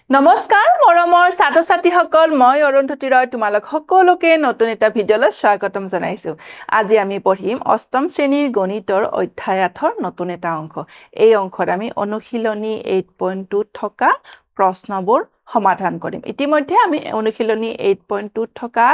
নমস্কাৰ মৰমৰ ছাত্ৰ-ছাত্ৰীসকল মই অৰুন্ধতী ৰয় তোমালোক সকলোকে নতুন এটা ভিডিঅ'লৈ স্বাগতম জনাইছো আজি আমি পঢ়িম অষ্টম শ্ৰেণীৰ গণিতৰ অধ্যায় 8ৰ নতুন এটা অংক এই অংকত আমি অনুশীলনী 8.2 থকা প্ৰশ্নবোৰ সমাধান কৰিম ইতিমধ্যে আমি অনুশীলনী 8.2 থকা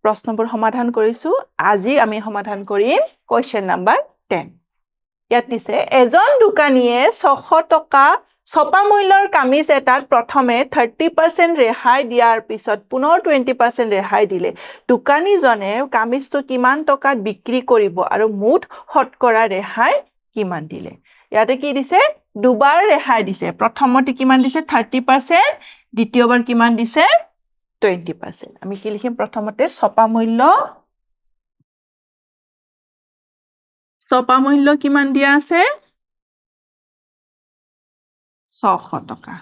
প্ৰশ্নবোৰ সমাধান কৰিছো আজি আমি সমাধান কৰিম কোৱেশ্চন নম্বৰ 10 ইয়াত দিছে এজন দোকানীয়ে 600 টকা ছপা মূল্যৰ কামিজ এটাত প্ৰথমে 30% ৰেহাই দিয়াৰ পিছত পুনৰ 20% ৰেহাই দিলে দোকানীজনে কামিজটো কিমান টকাত বিক্ৰী কৰিব আৰু মুঠ শতকৰা ৰেহাই কিমান দিলে ইয়াতে কি দিছে দুবাৰ ৰেহাই দিছে প্ৰথমতে কিমান দিছে 30% দ্বিতীয়বাৰ কিমান দিছে 20% আমি কি লিখিম প্ৰথমতে ছপা মূল্য কিমান দিয়া আছে 600 টকা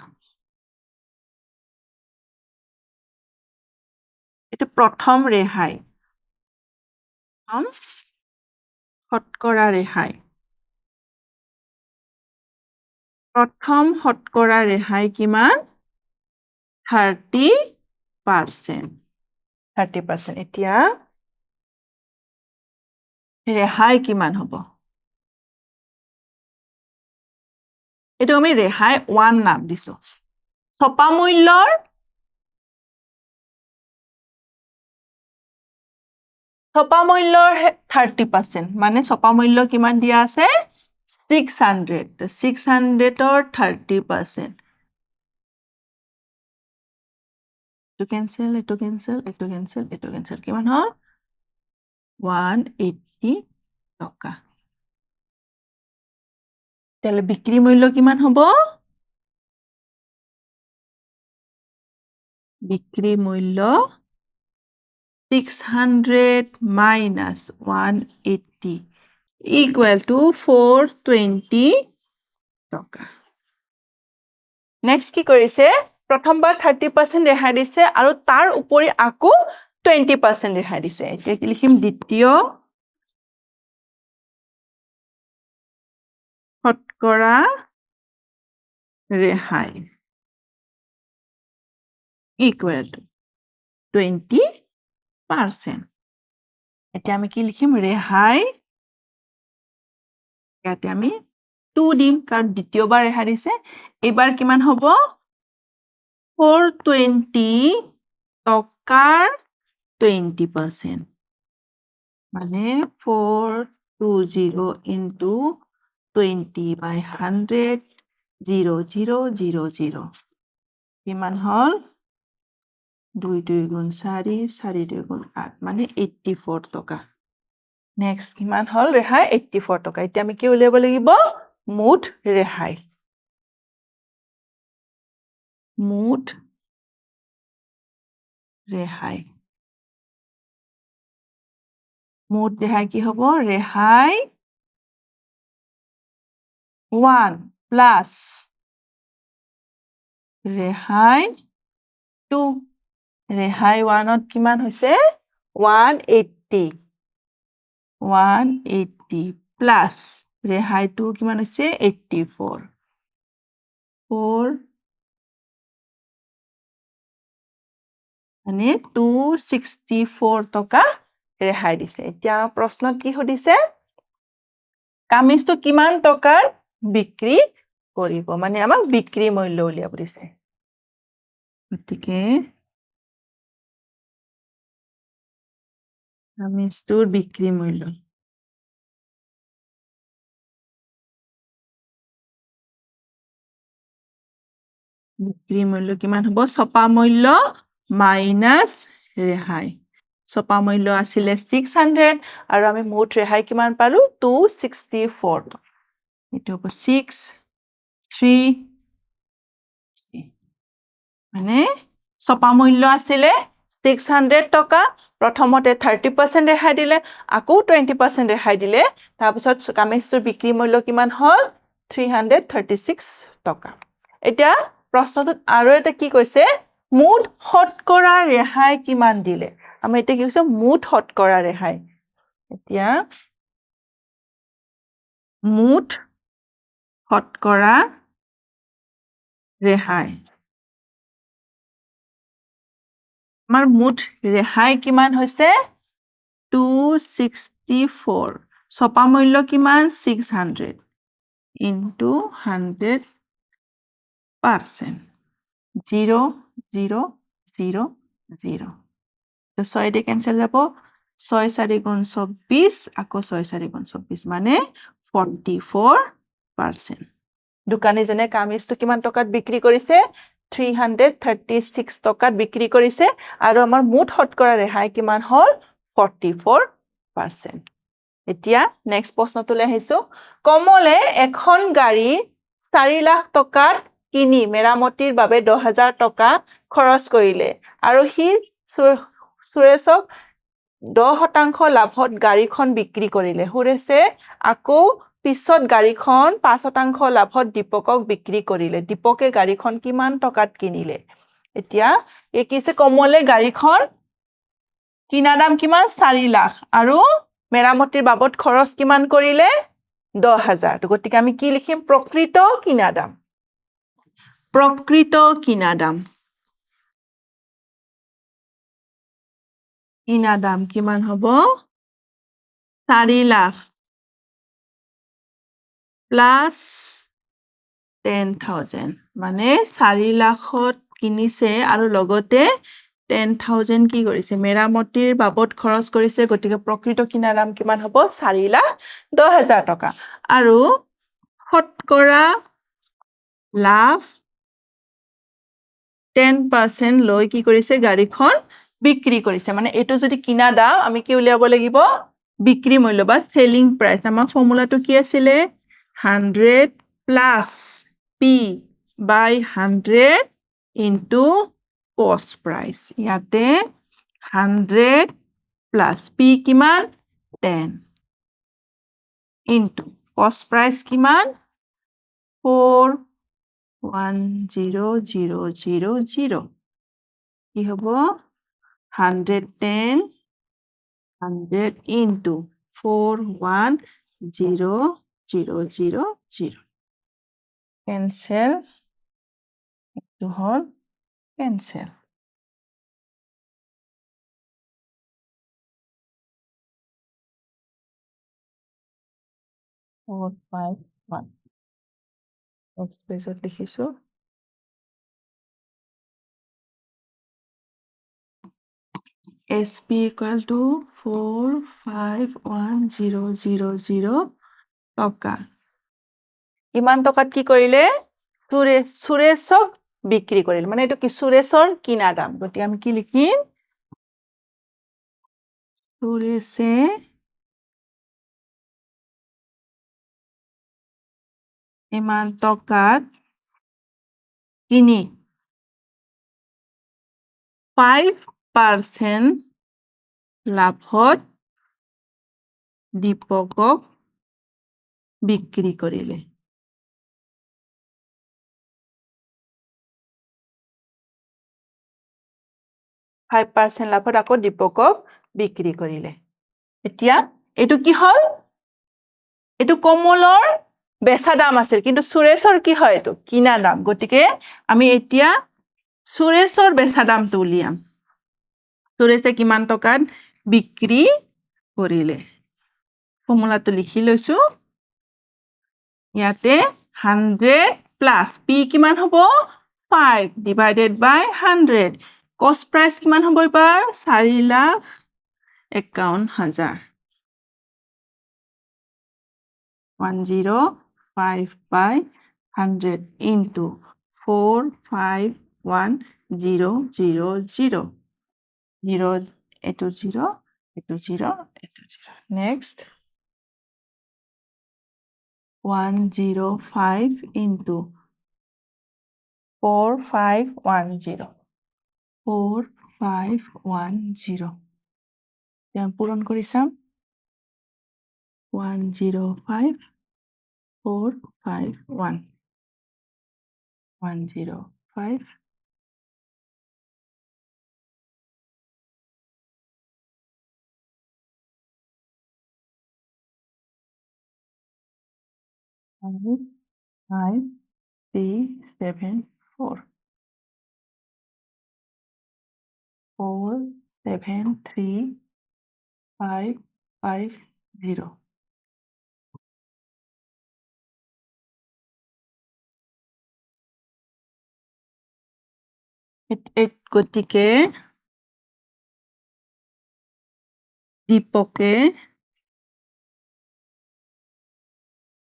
এটা প্ৰথম ৰেহাই শতকৰা ৰেহাই প্ৰথম শতকৰা ৰেহাই কিমান 30% এতিয়া ৰেহাই কিমান হ'ব এটো আমি ৰেহাই 1 নাম দিছো ছপা মূল্যৰ 30% মানে ছপা মূল্য কিমান দিয়া আছে 600 600ৰ 30% এটো কেনসেল কিমান হ'ল 180 টকা তেলে বিক্ৰী মূল্য কিমান হ'ব বিক্ৰী মূল্য 600 minus 180 equal to 420 টকা নেক্সট কি কৰিছে প্ৰথমবাৰ 30% ৰেহাই দিছে আৰু তাৰ উপৰি আকৌ 20% ৰেহাই দিছে এতিয়া কি লিখিম দ্বিতীয় শতকৰা ৰেহাই equal to 20% এতিয়া আমি কি লিখিম ৰেহাই ইয়াতে আমি 2 দিম কাৰণ দ্বিতীয়বাৰ ৰেহাই দিছে এবাৰ কিমান হ'ব 420 টকাৰ 20% মানে 420 into 20 by 100 0000 কিমান হল 2 2 গুণ 4 4 2 গুণ 8 মানে 84 টকা নেক্সট কিমান হল ৰেহাই 84 টকা এতিয়া আমি কি উলিয়াব লাগিব মুঠ ৰেহাই মুঠ ৰেহাই কি হ'ব ৰেহাই 1 প্লাস ৰেহাই 2 ৰেহাই 1ত কিমান হৈছে 180 প্লাস ৰেহাই 2 কিমান হৈছে 84 মানে 264 টকা ৰেহাই দিছে এতিয়া প্ৰশ্নত কি সুধিছে কামিজটো কিমান টকাৰ বিক্ৰী কৰিব মানে আমাক বিক্ৰী মূল্য উলিয়াব দিছে গতিকে কামিজটোৰ বিক্ৰী মূল্য বিক্ৰী মূল্য কিমান হ'ব ছপা মূল্য মাইনাস ৰেহাই ছপা মূল্য আছিলে 600 আৰু আমি মুঠ ৰেহাই কিমান পালো 264 এটো হ'ব 6 3 মানে ছপা মূল্য আছিলে 600 টকা প্ৰথমতে 30% ৰেহাই দিলে আকৌ 20% ৰেহাই দিলে তাৰ পিছত কামিজটোৰ বিক্ৰী মূল্য কিমান হ'ল 336 টকা এতিয়া প্ৰশ্নটোত আৰু এটা কি কৈছে মুঠ শতকৰা ৰেহাই কিমান দিলে আমি এটা কি কৈছে মুঠ শতকৰা ৰেহাই এতিয়া মুঠ শতকৰা ৰেহাই আমাৰ মুঠ ৰেহাই কিমান হৈছে 264 ছপা মূল্য কিমান 600 ইনটু 100% 0 0 0 0 তো 6 দিয়ে কেনসেল যাব 6 4 গুণ 24 আকৌ 6 4 গুণ 24 মানে 44%। দোকানীজনে কামিজটো কিমান টকাত বিক্ৰী কৰিছে 336 টকাত বিক্ৰী কৰিছে আৰু আমাৰ মুঠ শতকৰা ৰেহাই কিমান হ'ল 44%। এতিয়া নেক্সট প্ৰশ্নটোলৈ আহিছো কমলে এখন গাড়ী 4 লাখ টকাত কিনি মেৰামতিৰ বাবে 10,000 টকা খৰচ কৰিলে আৰু সি সুৰেশক 10% লাভত গাড়ীখন বিক্ৰী কৰিলে সুৰেশে আকৌ পিছত গাড়ীখন 5% লাভত দীপকক বিক্ৰী কৰিলে দীপকে গাড়ীখন কিমান টকাত কিনিলে এতিয়া এই কিছে কমলে গাড়ীখন কিনা দাম কিমান 4 লাখ আৰু মেৰামতিৰ বাবদ খৰচ কিমান কৰিলে 10,000 গতিকে আমি কি লিখিম প্ৰকৃত কিনা দাম কিনা দাম কিমান হ'ব 4 লাখ প্লাস 10,000 মানে 4 লাখত কিনিছে আৰু লগতে 10,000 কি কৰিছে মেৰামতিৰ বাবদ খৰচ কৰিছে গতিকে প্ৰকৃত কিনা দাম কিমান হ'ব 4,10,000 টকা আৰু শতকৰা লাভ 10% লৈ কি কৰিছে গাড়ীখন বিক্ৰী কৰিছে মানে এটো যদি কিনা দাম আমি কি উলিয়াব লাগিব বিক্ৰী মূল্য বা সেলিং প্ৰাইস আমাৰ ফৰ্মুলাটো কি আছিল 100 plus P by 100 into cost price ইয়াতে 100 plus P কিমান 10 into cost price কিমান 410,000 কি হ'ব 110 100 into 410,000 cancel to whole cancel 451 next page লিখিছো SP equal to 451,000 টকা ইমান টকাত কি কৰিলে সুৰেশক বিক্ৰী কৰিলে মানে এটো কি সুৰেশৰ কিনা দাম গতি আমি কি লিখিম সুৰেশে ইমান টকাত কিনি 5% লাভত দীপকক বিক্ৰী কৰিলে 5% লাভত আকৌ দীপকক বিক্ৰী কৰিলে এতিয়া এটো কি হল এটো কমলৰ বেচা দাম আছিল কিন্তু সুৰেশৰ কি হয় এটো কিনা দাম গতিকে আমি এতিয়া সুৰেশৰ বেচা দামটো উলিয়াম সুৰেশে কিমান টকাত বিক্ৰী কৰিলে ফৰ্মুলাটো লিখি লৈছো ইয়াতে 100 plus P কিমান হ'ব 5 divided by 100 cost price কিমান হ'ব এবাৰ 4,51,000 1055 by 100 into 451,000 0 এটো 0 এটো 0 এটো 0 next 105 into 4510 4510 পূৰণ কৰি চাম 105 451 105 5 3 7 4 47350 গতিকে দীপকে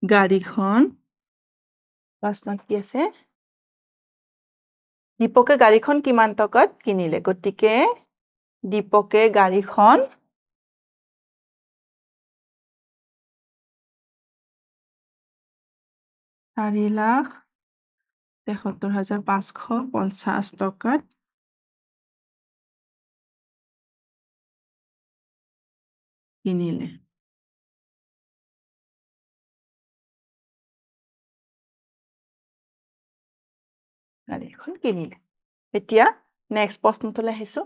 গাড়ীখন প্ৰশ্নত কি আছে দীপকে গাড়ীখন কিমান টকাত কিনিলে গতিকে দীপকে গাড়ীখন 4,73,550 টকাত কিনিলে গাড়ীখন কিনিলে এতিয়া নেক্সট প্ৰশ্নটোলৈ আহিছো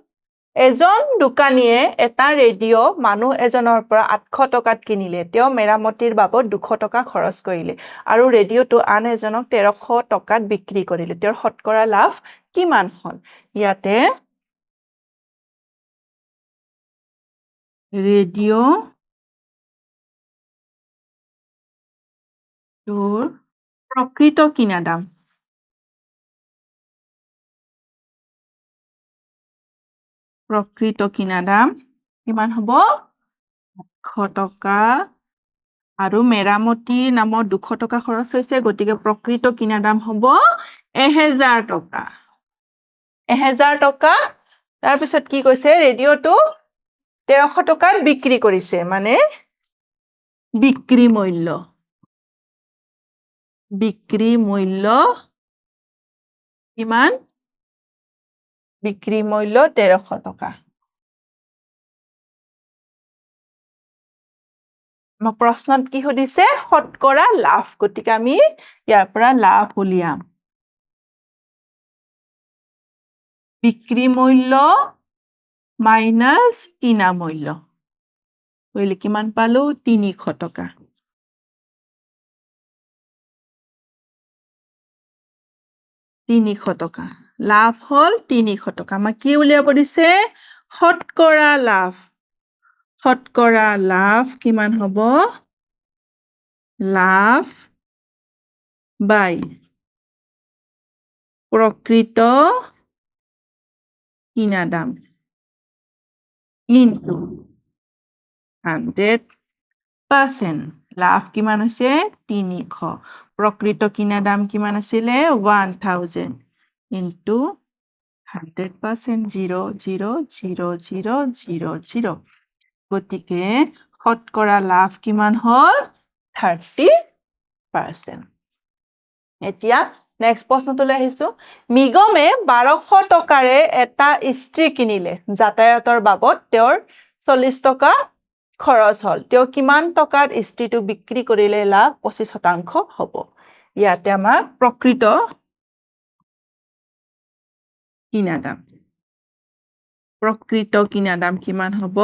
এজন দোকানীয়ে এটা ৰেডিঅ' মানুহ এজনৰ পৰা 800 টকাত কিনিলে তেওঁ মেৰামতিৰ বাবদ 200 টকা খৰচ কৰিলে আৰু ৰেডিঅ'টো আন এজনক 1300 টকাত বিক্ৰী কৰিলে তেওঁৰ শতকৰা লাভ কিমান হ'ল ইয়াতে ৰেডিঅ' তোৰ প্ৰকৃত কিনা দাম কিমান হ'ব 800 টকা আৰু মেৰামতিৰ নামত 200 টকা খৰচ হৈছে গতিকে প্ৰকৃত কিনা দাম হ'ব 1000 টকা 1000 টকা তাৰপিছত কি কৈছে ৰেডিঅ'টো 1300 টকাত বিক্ৰী কৰিছে মানে বিক্ৰী মূল্য কিমান বিক্ৰী মূল্য 1300 টকা আমাক প্ৰশ্নত কি সুধিছে শতকৰা লাভ গতিকে আমি ইয়াৰ পৰা লাভ উলিয়াম বিক্ৰী মূল্য মাইনাছ কিনা মূল্য কৰিলে কিমান পালো 300 টকা লাভ হল 300 টকা আমাক কি উলিয়াব দিছে শতকৰা লাভ কিমান হ'ব লাভ বাই প্ৰকৃত কিনা দাম ইনটু 100% লাভ কিমান হৈছে 300 প্ৰকৃত কিনা দাম কিমান আছিলে 1000 ইনটু 100% 0 গতিকে শতকৰা লাভ কিমান হ'ল 30% এতিয়া নেক্সট প্ৰশ্নটোলৈ আহিছো নিগমে 1200 টকাৰে এটা ইস্ত্ৰি কিনিলে যাতায়াতৰ বাবদ তেওঁৰ 40 টকা খৰচ হ'ল তেওঁ কিমান টকাত ইস্ত্ৰিটো বিক্ৰী কৰিলে লাভ 25% হ'ব ইয়াতে আমাৰ প্ৰকৃত কিনা দাম কিমান হ'ব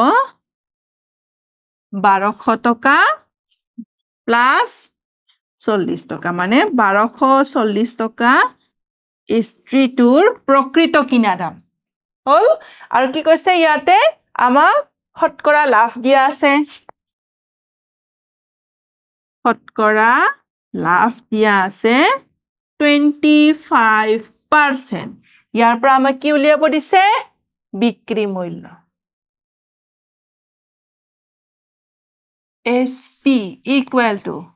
1200 টকা প্লাস 40 টকা মানে 1240 টকা ইস্ত্ৰিটোৰ প্ৰকৃত কিনা দাম হল আৰু কি কৈছে ইয়াতে আমাক শতকৰা লাভ দিয়া আছে শতকৰা লাভ দিয়া আছে 25% ইয়াৰ পৰা আমাক কি উলিয়াব দিছে বিক্ৰী মূল্য SP equal to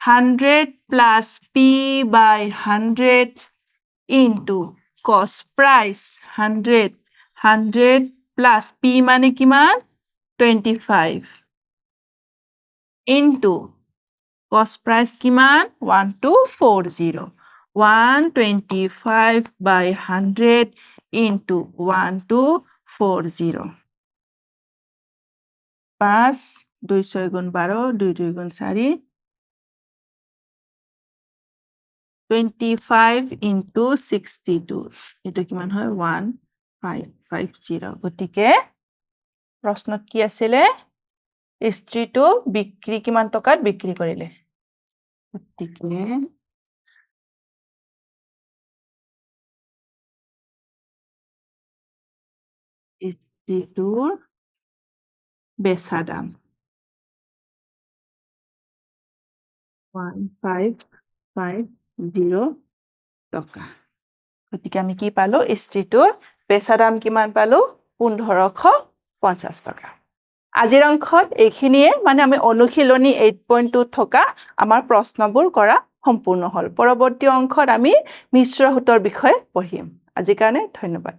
100 plus P by 100 into cost price 100 plus P মানে কিমান 25 into cost price কিমান 1240 125 by 100 into 1240 5 2 6 গুণ 12 2 2 গুণ 4 25 into 62 এটো কিমান হয় 1550 গতিকে প্ৰশ্নত কি আছিলে ইস্ত্ৰিটো বিক্ৰী কিমান টকাত বিক্ৰী কৰিলে গতিকে ইস্ত্ৰিটোৰ বেচা দাম 1550 টকা। গতিকে আমি কি পালো? ইস্ত্ৰিটোৰ বেচা দাম কিমান পালো? 1550 টকা। আজিৰ অংশত এইখিনিয়ে মানে আমি অনুশীলনী 8.2 থকা আমাৰ প্ৰশ্নবোৰ কৰা সম্পূৰ্ণ হ'ল। পৰৱৰ্তী অংশত আমি মিশ্ৰ সূতৰ বিষয়ে পঢ়িম। আজিৰ কাৰণে ধন্যবাদ।